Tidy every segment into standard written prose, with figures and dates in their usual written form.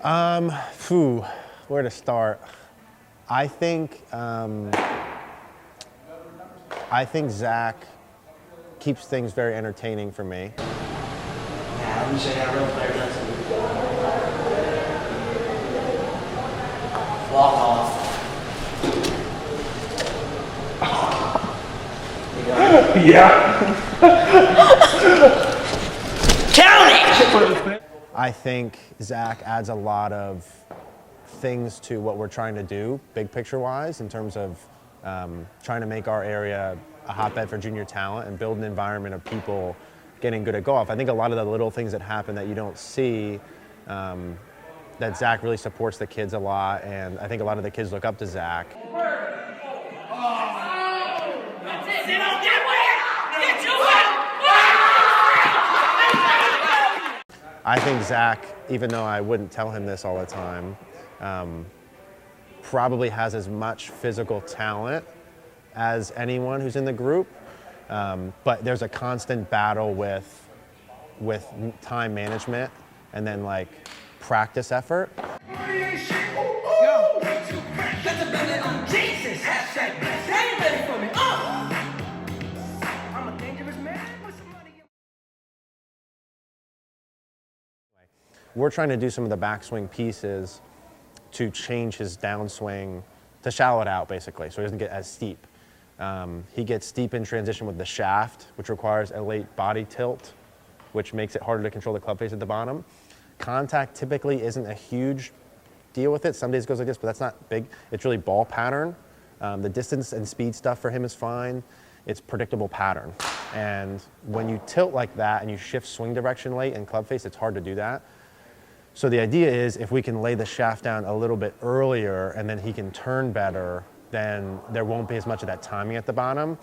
Where to start? I think Zach keeps things very entertaining for me. Yeah, let me show you how a real player does it. Walk off. Yeah. Count it! I think Zach adds a lot of things to what we're trying to do, big picture wise, in terms of trying to make our area a hotbed for junior talent and build an environment of people getting good at golf. I think a lot of the little things that happen that you don't see, that Zach really supports the kids a lot, and I think a lot of the kids look up to Zach. I think Zach, even though I wouldn't tell him this all the time, probably has as much physical talent as anyone who's in the group, but there's a constant battle with time management and then like practice effort. We're trying to do some of the backswing pieces to change his downswing, to shallow it out basically, so he doesn't get as steep. He gets steep in transition with the shaft, which requires a late body tilt, which makes it harder to control the club face at the bottom. Contact typically isn't a huge deal with it. Some days it goes like this, but that's not big. It's really ball pattern. The distance and speed stuff for him is fine. It's predictable pattern. And when you tilt like that and you shift swing direction late in club face, it's hard to do that. So the idea is if we can lay the shaft down a little bit earlier and then he can turn better, then there won't be as much of that timing at the bottom.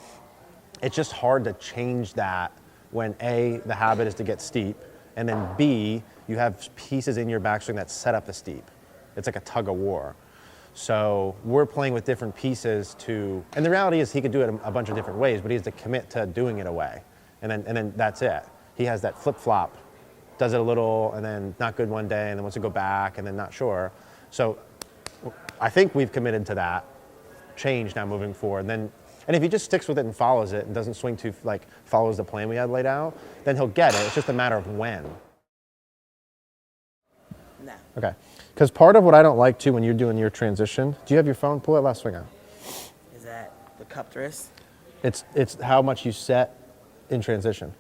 It's just hard to change that when A, the habit is to get steep, and then B, you have pieces in your backswing that set up the steep. It's like a tug of war. So we're playing with different pieces to, and the reality is he could do it a bunch of different ways, but he has to commit to doing it a way. And then that's it. He has that flip-flop, does it a little, and then not good one day, and then wants to go back, and then not sure. So I think we've committed to that change now moving forward. And if he just sticks with it and follows it and doesn't swing too, like follows the plan we had laid out, then he'll get it. It's just a matter of when. No. Okay. Because part of what I don't like too when you're doing your transition, do you have your phone? Pull that last swing out. Is that the cupped wrist? It's how much you set in transition.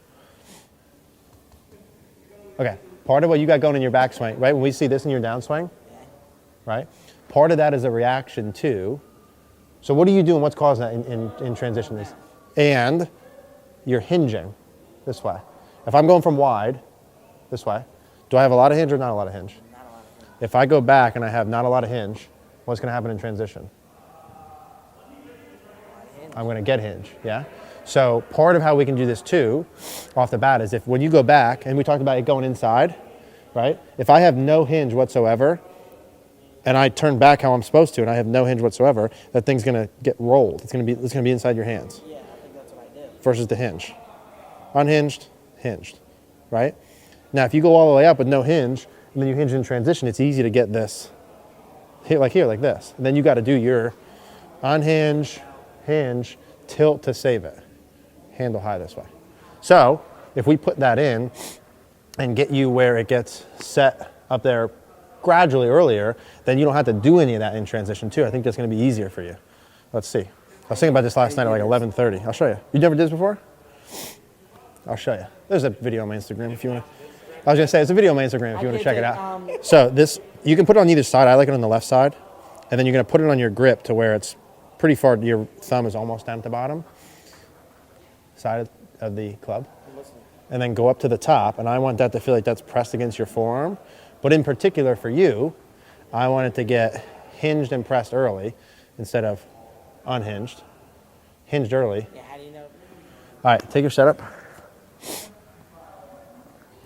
Okay. Part of what you got going in your backswing, right? When we see this in your downswing, right? Part of that is a reaction to. So what are you doing? What's causing that in transition? And you're hinging this way. If I'm going from wide, this way, do I have a lot of hinge or not a lot of hinge? Not a lot of hinge. If I go back and I have not a lot of hinge, what's going to happen in transition? I'm going to get hinge, yeah? So part of how we can do this too, off the bat, is if when you go back, and we talked about it going inside, right? If I have no hinge whatsoever, and I turn back how I'm supposed to, and I have no hinge whatsoever, that thing's gonna get rolled. It's gonna be inside your hands. Yeah, I think that's what I did. Versus the hinge. Unhinged, hinged, right? Now, if you go all the way up with no hinge, and then you hinge in transition, it's easy to get this, here, like this. And then you gotta do your unhinge, hinge, tilt to save it. Handle high this way. So, if we put that in and get you where it gets set up there gradually earlier, then you don't have to do any of that in transition too. I think that's going to be easier for you. Let's see. I was thinking about this last night at like 11:30. I'll show you. You never did this before? I'll show you. There's a video on my Instagram if you want to. I was going to say, it's a video on my Instagram if you want to check it out. So this, you can put it on either side. I like it on the left side. And then you're going to put it on your grip to where it's pretty far, your thumb is almost down at the bottom side of the club. And then go up to the top. And I want that to feel like that's pressed against your forearm. But in particular for you, I want it to get hinged and pressed early instead of unhinged. Hinged early. Yeah, how do you know? All right, take your setup.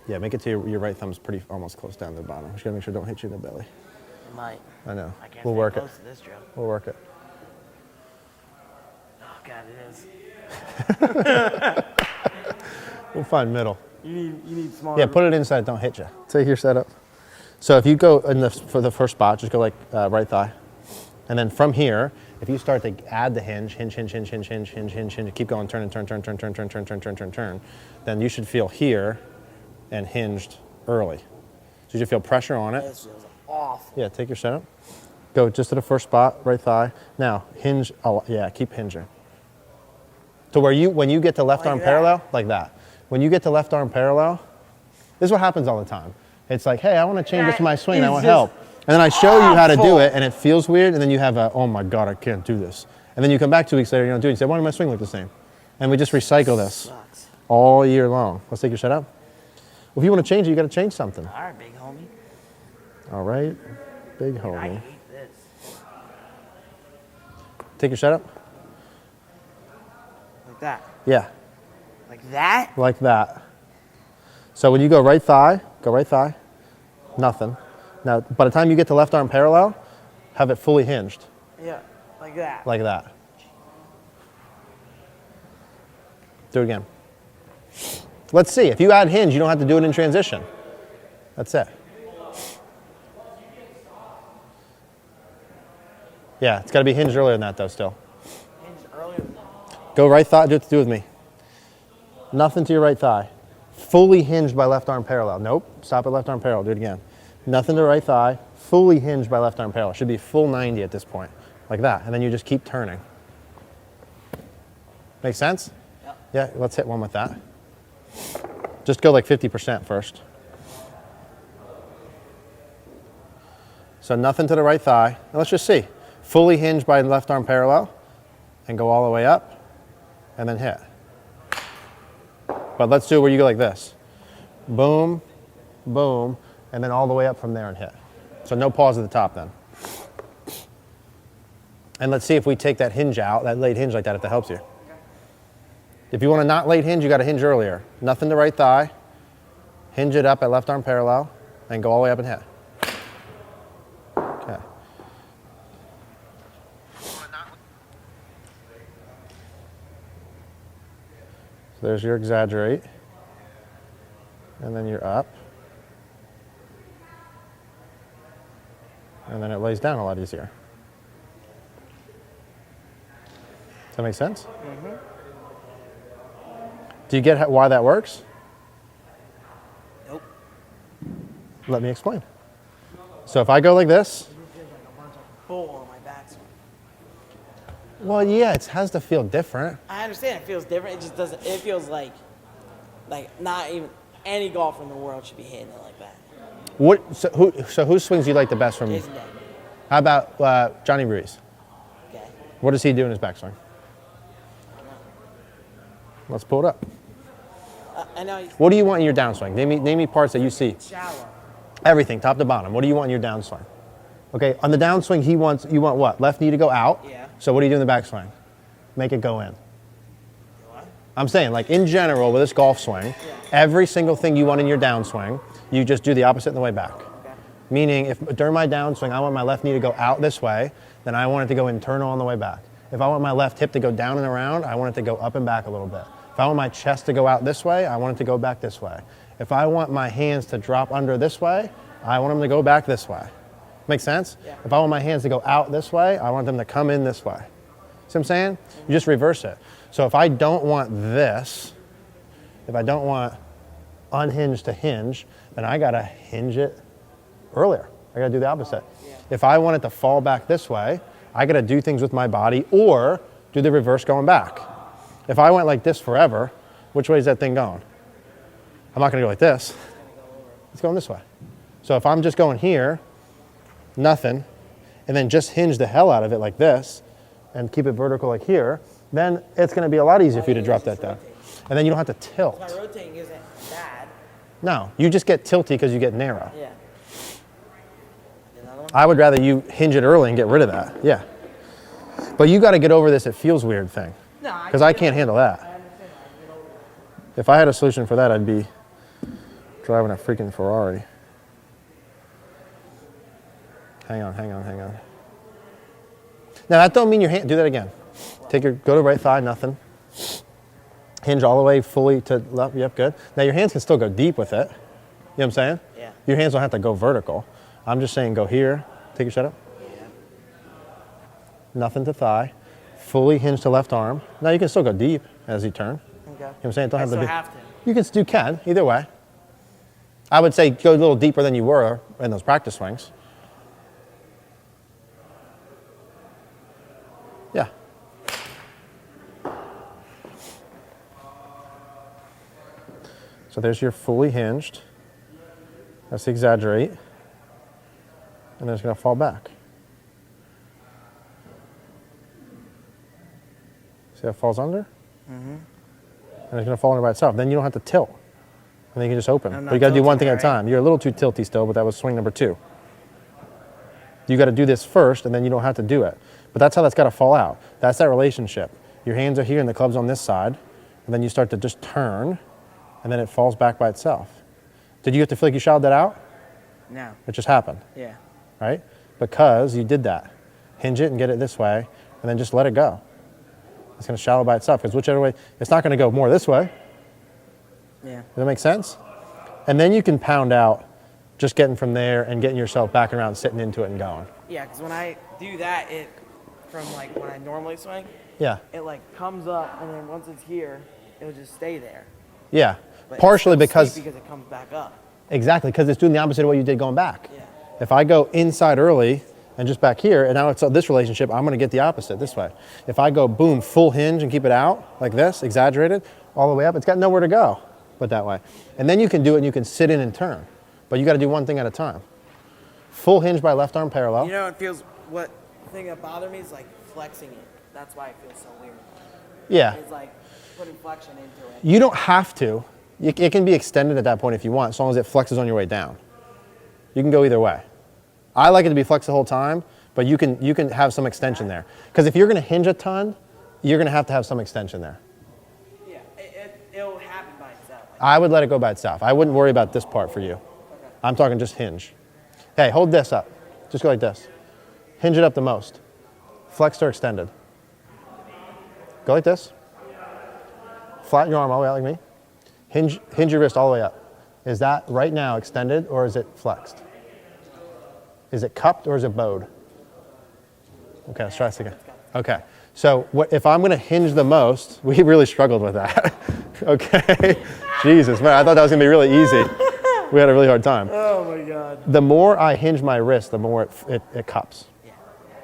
Yeah, make it to your right thumb's pretty almost close down to the bottom. Just gotta make sure it don't hit you in the belly. It might. I know. I can't We'll stay work close it. to this drill. We'll work it. Oh God, it is. We'll find middle. You need small. Yeah, put it inside, don't hit you. Take your setup. So if you go for the first spot, just go like right thigh. And then from here, if you start to add the hinge, keep going, turn, then you should feel here and hinged early. So you should feel pressure on it. This feels awful. Yeah, take your setup. Go just to the first spot, right thigh. Now, hinge, yeah, keep hinging. To where when you get to left arm parallel, like that. When you get to left arm parallel, this is what happens all the time. It's like, hey, I want to change this to my swing, I want help. And then I show you how to do it, and it feels weird, and then you have oh my God, I can't do this. And then you come back 2 weeks later, you don't do it. You say, why does my swing look the same? And we just recycle this all year long. Let's take your setup. Well, if you want to change it, you got to change something. All right, big homie. All right, big I homie. hate this. Take your setup. Like that. Yeah, Like that? like that. So when you go right thigh, nothing. Now, by the time you get to left arm parallel, have it fully hinged, Yeah. Like that. like that. Do it again. Let's see, if you add hinge, you don't have to do it in transition. That's it. Yeah, it's got to be hinged earlier than that though still. Hinged earlier. Go right thigh, do with me. Nothing to your right thigh. Fully hinged by left arm parallel. Nope, stop at left arm parallel, do it again. Nothing to right thigh, fully hinged by left arm parallel. Should be full 90 at this point, like that. And then you just keep turning. Make sense? Yep. Yeah, let's hit one with that. Just go like 50% first. So nothing to the right thigh. Now let's just see. Fully hinged by left arm parallel and go all the way up and then hit. But let's do it where you go like this. Boom, boom, and then all the way up from there and hit. So no pause at the top then. And let's see if we take that hinge out, that late hinge like that, if that helps you. If you want to not late hinge, you got to hinge earlier. Nothing to right thigh. Hinge it up at left arm parallel and go all the way up and hit. Okay. So there's your exaggerate. And then you're up. And then it lays down a lot easier. Does that make sense? Mm-hmm. Do you get why that works? Nope. Let me explain. So if I go like this, Bull on my backswing. well, yeah, it has to feel different. I understand it feels different. It just doesn't. It feels like not even any golfer in the world should be hitting it like that. What? So whose swings do you like the best from? Jason Day. How about Johnny Ruiz? Okay. What does he do in his backswing? Let's pull it up. I know. What do you want in your downswing? Name me parts that you see. Shallow. Everything, top to bottom. What do you want in your downswing? Okay, on the downswing, you want what? Left knee to go out. Yeah. So what do you do in the backswing? Make it go in. What? I'm saying, like in general, with this golf swing, every single thing you want in your downswing, you just do the opposite on the way back. Okay. Meaning, if during my downswing, I want my left knee to go out this way, then I want it to go internal on the way back. If I want my left hip to go down and around, I want it to go up and back a little bit. If I want my chest to go out this way, I want it to go back this way. If I want my hands to drop under this way, I want them to go back this way. Make sense? Yeah. If I want my hands to go out this way, I want them to come in this way. See what I'm saying? You just reverse it. So if I don't want this, if I don't want unhinged to hinge, then I gotta hinge it earlier. I gotta do the opposite. Yeah. If I want it to fall back this way, I gotta do things with my body or do the reverse going back. If I went like this forever, which way is that thing going? I'm not gonna go like this. It's going this way. So if I'm just going here, nothing, and then just hinge the hell out of it like this and keep it vertical like here, then it's gonna be a lot easier for you to drop that down. And then you don't have to tilt. My rotating isn't bad. No, you just get tilty because you get narrow. Yeah. Another one? I would rather you hinge it early and get rid of that, yeah. But you gotta get over this it feels weird thing, No, because I can't handle that. If I had a solution for that, I'd be driving a freaking Ferrari. Hang on. Now that don't mean your hand, do that again. Go to right thigh, nothing. Hinge all the way fully to left, yep, good. Now your hands can still go deep with it. You know what I'm saying? Yeah. Your hands don't have to go vertical. I'm just saying go here, take your shut up. Nothing to thigh. Fully hinge to left arm. Now you can still go deep as you turn. Okay. You know what I'm saying? Don't I have to still be. have to. You can, either way. I would say go a little deeper than you were in those practice swings. Yeah. So there's your fully hinged. Let's exaggerate. And then it's going to fall back. See how it falls under? And it's going to fall under by itself. Then you don't have to tilt. And then you can just open. I'm But not you got to do one tilting, thing at a right? time. You're a little too tilty still, but that was swing number 2. You got to do this first, and then you don't have to do it. But that's how that's got to fall out. That's that relationship. Your hands are here, and the club's on this side. And then you start to just turn, and then it falls back by itself. Did you have to feel like you shallowed that out? No. It just happened, Yeah. right? Because you did that. Hinge it and get it this way, and then just let it go. It's going to shallow by itself, because whichever way, it's not going to go more this way. Yeah. Does that make sense? And then you can pound out just getting from there and getting yourself back around, sitting into it and going. Yeah, because when I do that, it from like when I normally swing, Yeah, it like comes up, and then once it's here, it'll just stay there. yeah. But Partially it's still because, steep because it comes back up. exactly, because it's doing the opposite of what you did going back. Yeah. If I go inside early and just back here, and now it's this relationship, I'm going to get the opposite this way. If I go boom, full hinge and keep it out like this, exaggerated, all the way up, it's got nowhere to go but that way. And then you can do it and you can sit in and turn. But you got to do one thing at a time. Full hinge by left arm parallel. You know, it feels, what the thing that bothered me is like flexing it. That's why it feels so weird. Yeah. It's like putting flexion into it. You don't have to. It can be extended at that point if you want, as long as it flexes on your way down. You can go either way. I like it to be flexed the whole time, but you can have some extension there. Because if you're going to hinge a ton, you're going to have some extension there. Yeah, it'll happen by itself. I would let it go by itself. I wouldn't worry about this part for you. I'm talking just hinge. Hey, hold this up. Just go like this. Hinge it up the most. Flexed or extended. Go like this. Flatten your arm all the way out like me. Hinge your wrist all the way up. Is that right now extended or is it flexed? Is it cupped or is it bowed? Okay, let's try this again. Okay, so if I'm going to hinge the most, we really struggled with that. Okay, Jesus, man, I thought that was going to be really easy. We had a really hard time. Oh my God. The more I hinge my wrist, the more it cups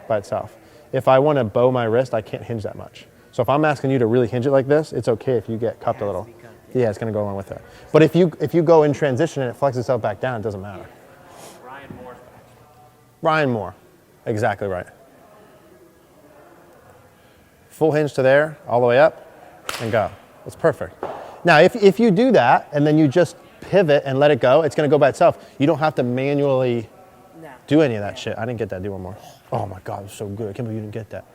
by itself. If I want to bow my wrist, I can't hinge that much. So if I'm asking you to really hinge it like this, it's okay if you get cupped a little. Yeah, it's going to go along with it. But if you go in transition and it flexes itself back down, it doesn't matter. Ryan Moore, exactly right. Full hinge to there, all the way up, and go. It's perfect. Now, if you do that and then you just pivot and let it go, it's going to go by itself. You don't have to manually do any of that shit. I didn't get that. Do one more. Oh my God, it was so good. I can't believe you didn't get that.